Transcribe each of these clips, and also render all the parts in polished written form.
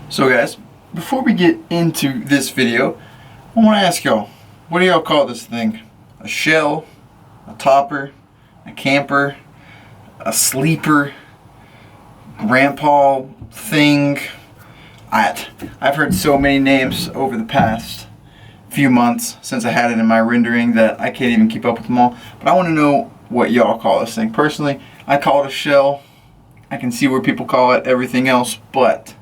So guys, before we get into this video, I want to ask y'all, what do y'all call this thing? A shell, a topper, a camper, a sleeper, grandpa thing? I've heard so many names over the past few months since I had it in my rendering that I can't even keep up with them all. But I want to know what y'all call this thing. Personally, I call it a shell. I can see where people call it everything else, but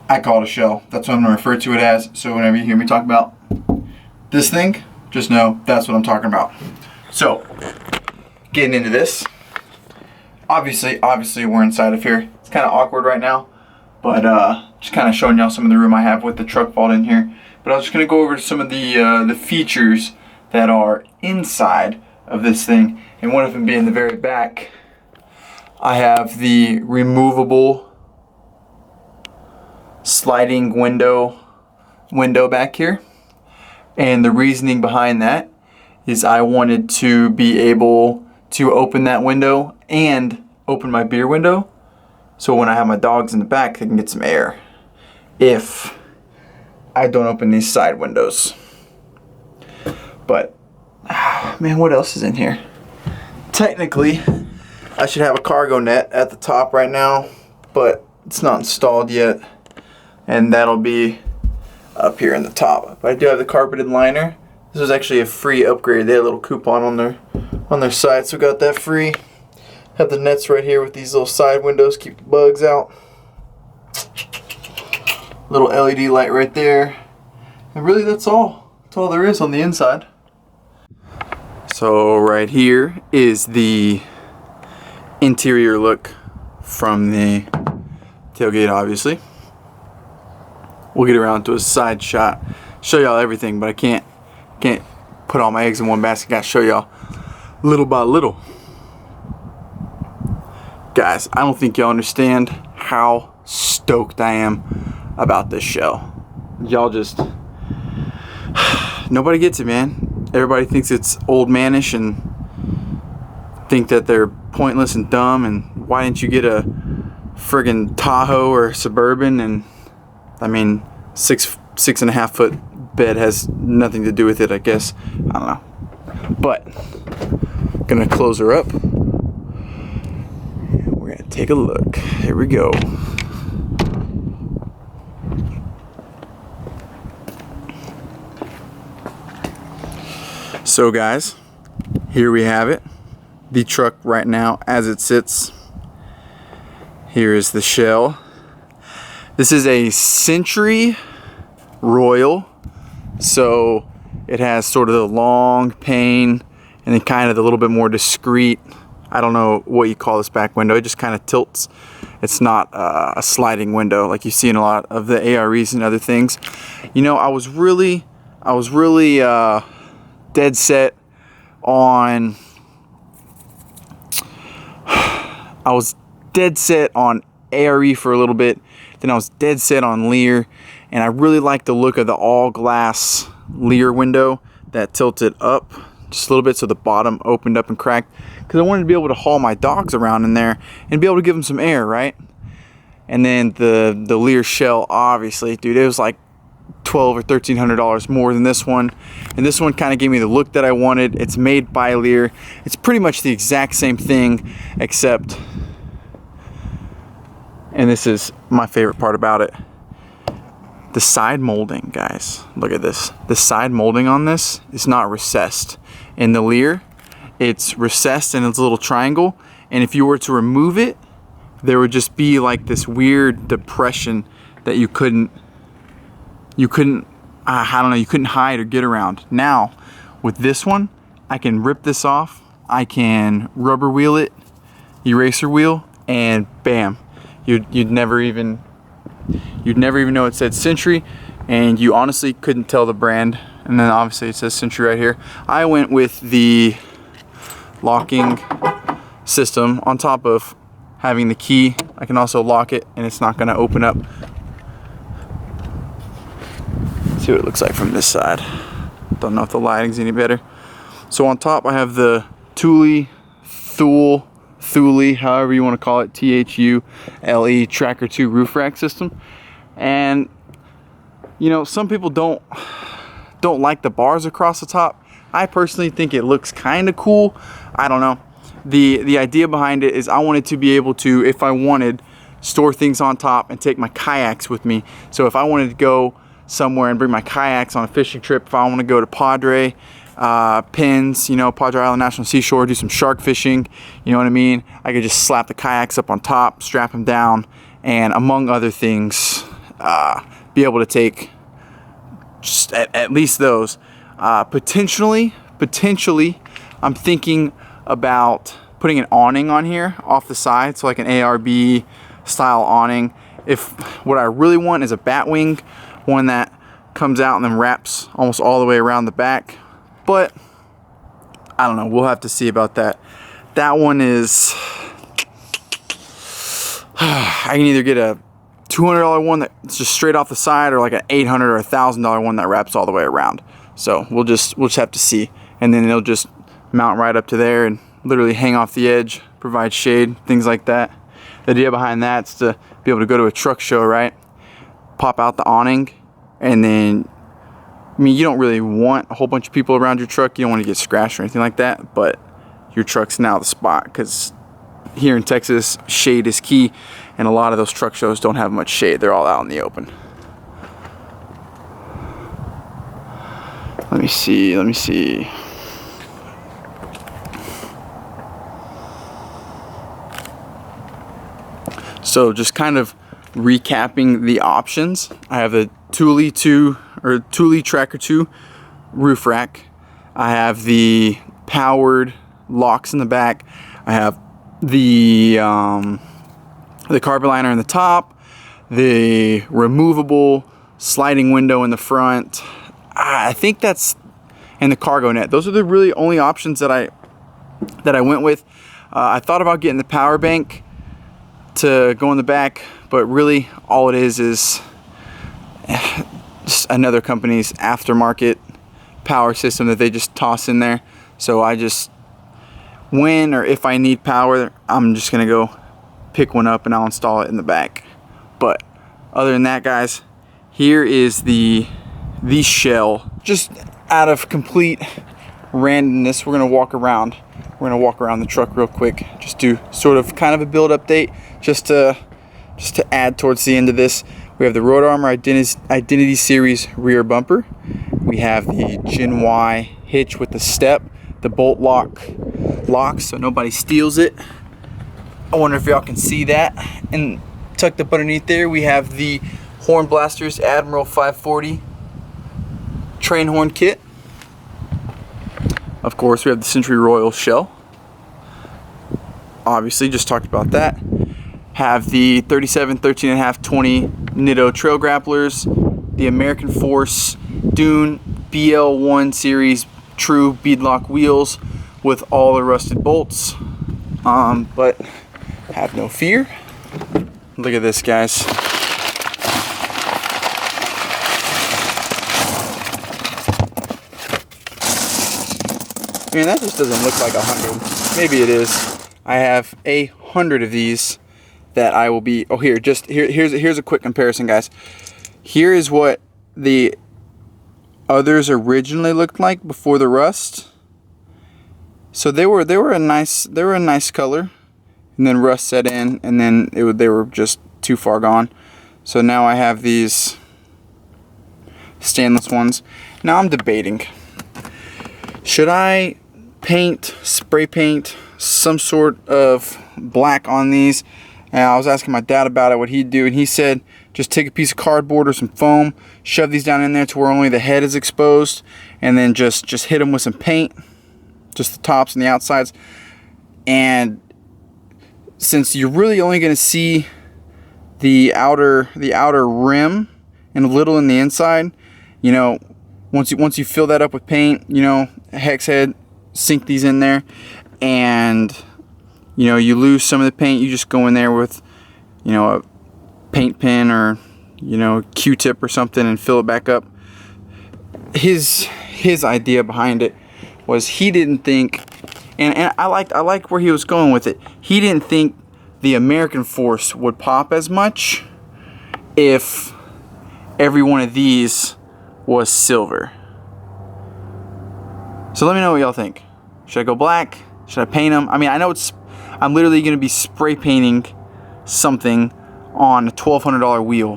I call it a shell. That's what I'm going to refer to it as. So whenever you hear me talk about this thing, just know that's what I'm talking about. So, getting into this. Obviously we're inside of here. It's kind of awkward right now, but just kind of showing y'all some of the room I have with the truck vault in here. But I was just going to go over some of the features that are inside of this thing. And one of them being the very back, I have the removable sliding window back here. And the reasoning behind that is I wanted to be able to open that window and open my beer window, so when I have my dogs in the back, they can get some air if I don't open these side windows. But man, what else is in here? Technically, I should have a cargo net at the top right now, but it's not installed yet, and that'll be up here in the top. But I do have the carpeted liner. This was actually a free upgrade. They had a little coupon on their side, so got that free. Have the nets right here with these little side windows, keep the bugs out. Little LED light right there. And really that's all there is on the inside. So right here is the interior look from the tailgate, obviously. We'll get around to a side shot, show y'all everything, but I can't put all my eggs in one basket. Gotta show y'all little by little. Guys, I don't think y'all understand how stoked I am about this shell. Y'all just, nobody gets it, man. Everybody thinks it's old manish and think that they're pointless and dumb, and why didn't you get a friggin' Tahoe or Suburban? And I mean, six and a half foot bed has nothing to do with it, I guess. I don't know. But gonna close her up. We're gonna take a look. Here we go. So guys, here we have it. The truck right now as it sits. Here is the shell. This is a Century Royal, so it has sort of the long pane and then kind of the little bit more discreet, I don't know what you call this back window. It just kind of tilts. It's not a sliding window like you see in a lot of the AREs and other things. You know, I was really dead set on ARE for a little bit. Then I was dead set on Lear, and I really like the look of the all glass Lear window that tilted up just a little bit so the bottom opened up and cracked, because I wanted to be able to haul my dogs around in there and be able to give them some air, right? And then the Lear shell, obviously, dude, it was like $1,200 or $1,300 more than this one, and this one kind of gave me the look that I wanted. It's made by Lear. It's pretty much the exact same thing, except, and this is my favorite part about it, the side molding, guys. Look at this. The side molding on this is not recessed. In the Lear, it's recessed and it's a little triangle, and if you were to remove it, there would just be like this weird depression that you couldn't hide or get around. Now, with this one, I can rip this off. I can rubber wheel it, eraser wheel, and bam. You'd never even know it said Century, and you honestly couldn't tell the brand. And then obviously it says Century right here. I went with the locking system on top of having the key. I can also lock it and it's not going to open up. Let's see what it looks like from this side. Don't know if the lighting's any better. So on top I have the Thule, however you want to call it, THULE Tracker 2 roof rack system. And you know, some people don't like the bars across the top. I personally think it looks kind of cool. I don't know. The idea behind it is I wanted to be able to, if I wanted, store things on top and take my kayaks with me. So if I wanted to go somewhere and bring my kayaks on a fishing trip, if I want to go to Padre, Pins, you know, Padre Island National Seashore, do some shark fishing, you know what I mean? I could just slap the kayaks up on top, strap them down, and among other things, be able to take just at least those. Potentially, I'm thinking about putting an awning on here off the side, so like an ARB style awning. If what I really want is a bat wing, one that comes out and then wraps almost all the way around the back. But I don't know, we'll have to see about that. That one is, I can either get a $200 one that's just straight off the side, or like an $800 or $1,000 one that wraps all the way around. So we'll just have to see. And then it'll just mount right up to there and literally hang off the edge, provide shade, things like that. The idea behind that is to be able to go to a truck show, right? Pop out the awning, and then, I mean, you don't really want a whole bunch of people around your truck. You don't want to get scratched or anything like that, but your truck's now the spot, because here in Texas, shade is key, and a lot of those truck shows don't have much shade. They're all out in the open. Let me see. So just kind of recapping the options. I have the Thule Tracker 2 roof rack. I have the powered locks in the back. I have the carpet liner in the top, the removable sliding window in the front. I think that's, and the cargo net. Those are the really only options that I went with. I thought about getting the power bank to go in the back, but really all it is just another company's aftermarket power system that they just toss in there. So I just, when or if I need power, I'm just gonna go pick one up and I'll install it in the back. But other than that, guys, here is the shell. Just out of complete randomness, we're gonna walk around the truck real quick, just do sort of kind of a build update, just to add towards the end of this. We have the Road Armor Identity Series rear bumper. We have the Gen Y hitch with the step, the bolt locks so nobody steals it. I wonder if y'all can see that. And tucked up underneath there, we have the Horn Blasters Admiral 540 train horn kit. Of course, we have the Century Royal shell. Obviously, just talked about that. Have the 37, 13.5, 20 Nitto trail grapplers, the American Force Dune BL1 series true beadlock wheels with all the rusted bolts. But have no fear. Look at this, guys. Man, that just doesn't look like 100. Maybe it is. I have 100 of these that I will be. Oh, here's a quick comparison, guys. Here is what the others originally looked like before the rust. So they were a nice color, and then rust set in, and then they were just too far gone. So now I have these stainless ones. Now I'm debating. Should I spray paint some sort of black on these? And I was asking my dad about it, what he'd do, and he said just take a piece of cardboard or some foam, shove these down in there to where only the head is exposed, and then just hit them with some paint, just the tops and the outsides. And since you're really only going to see the outer rim and a little in the inside, you know, once you fill that up with paint, you know, hex head, sink these in there, and you know, you lose some of the paint, you just go in there with, you know, a paint pen or, you know, Q-tip or something and fill it back up. His idea behind it was he didn't think, and I like where he was going with it. He didn't think the American Force would pop as much if every one of these was silver. So let me know what y'all think. Should I go black? Should I paint them? I mean, I know I'm literally gonna be spray painting something on a $1,200 wheel,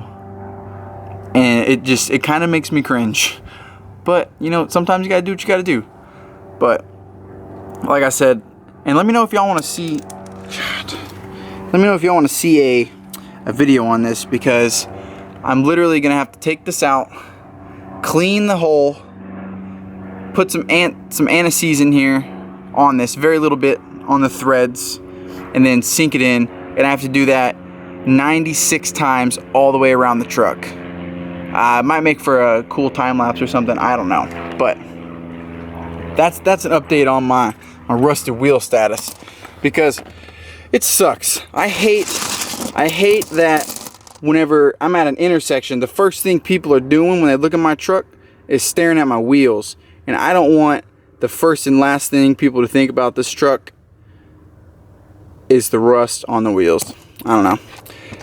and it kind of makes me cringe. But you know, sometimes you gotta do what you gotta do. But like I said, and let me know if y'all want to see. Let me know if y'all want to see a video on this, because I'm literally gonna have to take this out, clean the hole, put some anti-seize in here on this, very little bit on the threads, and then sink it in. And I have to do that 96 times all the way around the truck. It might make for a cool time lapse or something, I don't know. But that's an update on my rusted wheel status, because it sucks. I hate that whenever I'm at an intersection, the first thing people are doing when they look at my truck is staring at my wheels. And I don't want the first and last thing people to think about this truck is the rust on the wheels. I don't know.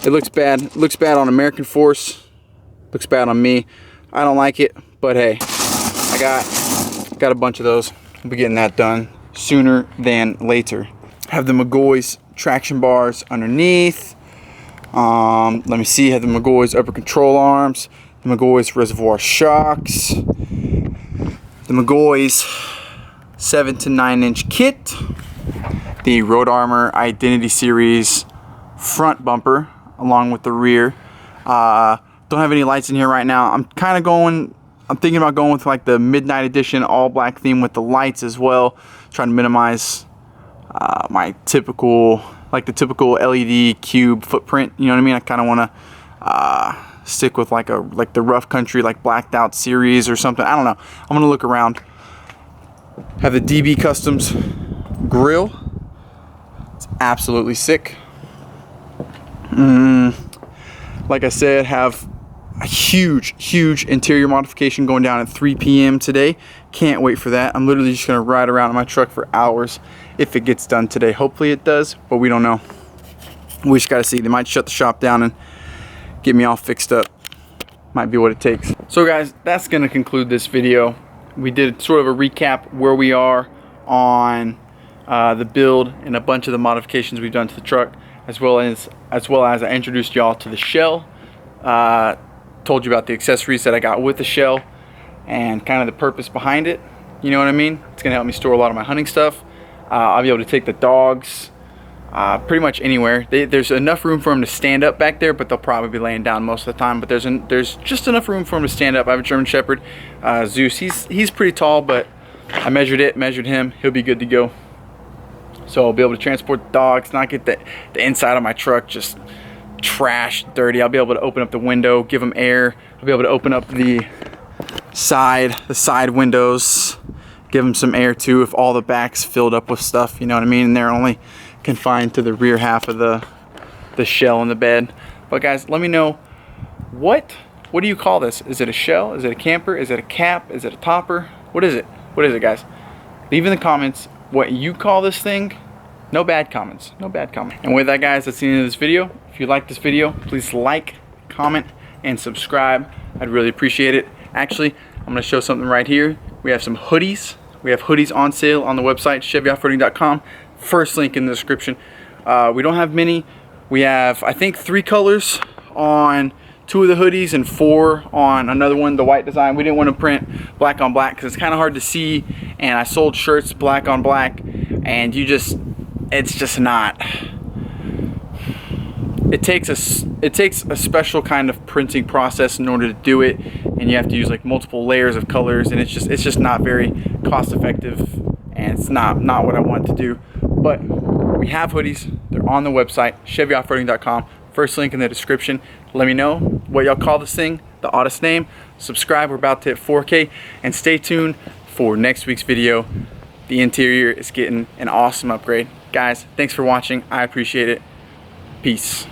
It looks bad. It looks bad on American Force. Looks bad on me. I don't like it, but hey, I got a bunch of those. I'll be getting that done sooner than later. Have the McGaughy's traction bars underneath. Let me see. Have the McGaughy's upper control arms. The McGaughy's reservoir shocks. The McGaughy's 7 to 9 inch kit. The Road Armor Identity Series front bumper along with the rear. Don't have any lights in here right now. I'm thinking about going with like the Midnight Edition all black theme with the lights as well. Trying to minimize my typical LED cube footprint. You know what I mean? I kind of want to stick with like the rough country, like blacked out series or something. I don't know. I'm gonna look around. Have the DB Customs grill. It's absolutely sick. Like I said, have a huge interior modification going down at 3 p.m. today. Can't wait for that. I'm literally just gonna ride around in my truck for hours if it gets done today. Hopefully it does, but we don't know. We just gotta see. They might shut the shop down and get me all fixed up. Might be what it takes. So guys, that's gonna conclude this video. We did sort of a recap where we are on the build and a bunch of the modifications we've done to the truck, as well as I introduced y'all to the shell. Told you about the accessories that I got with the shell and kind of the purpose behind it. You know what I mean? It's gonna help me store a lot of my hunting stuff. I'll be able to take the dogs pretty much anywhere. There's enough room for them to stand up back there, but they'll probably be laying down most of the time. But there's just enough room for them to stand up. I have a German Shepherd, Zeus. He's pretty tall, but I measured him. He'll be good to go. So I'll be able to transport the dogs, not get the inside of my truck just trash, dirty. I'll be able to open up the window, give them air. I'll be able to open up the side windows, give them some air too if all the back's filled up with stuff, you know what I mean? And they're only confined to the rear half of the shell in the bed. But guys, let me know, what do you call this? Is it a shell? Is it a camper? Is it a cap? Is it a topper? What is it? What is it, guys? Leave in the comments what you call this thing. No bad comments. No bad comments. And with that, guys, that's the end of this video. If you like this video, please like, comment, and subscribe. I'd really appreciate it. Actually, I'm going to show something right here. We have some hoodies. We have hoodies on sale on the website, chevyoffroading.com. First link in the description. We don't have many. We have, I think, 3 colors on 2 of the hoodies and 4 on another one, the white design. We didn't want to print black on black because it's kind of hard to see, and I sold shirts black on black, and it's just not. It takes a special kind of printing process in order to do it, and you have to use like multiple layers of colors, and it's just not very cost effective, and it's not what I want to do. But we have hoodies. They're on the website, chevyoffroading.com. First link in the description. Let me know what y'all call this thing, the oddest name. Subscribe. We're about to hit 4K, and stay tuned for next week's video. The interior is getting an awesome upgrade. Guys, thanks for watching. I appreciate it. Peace.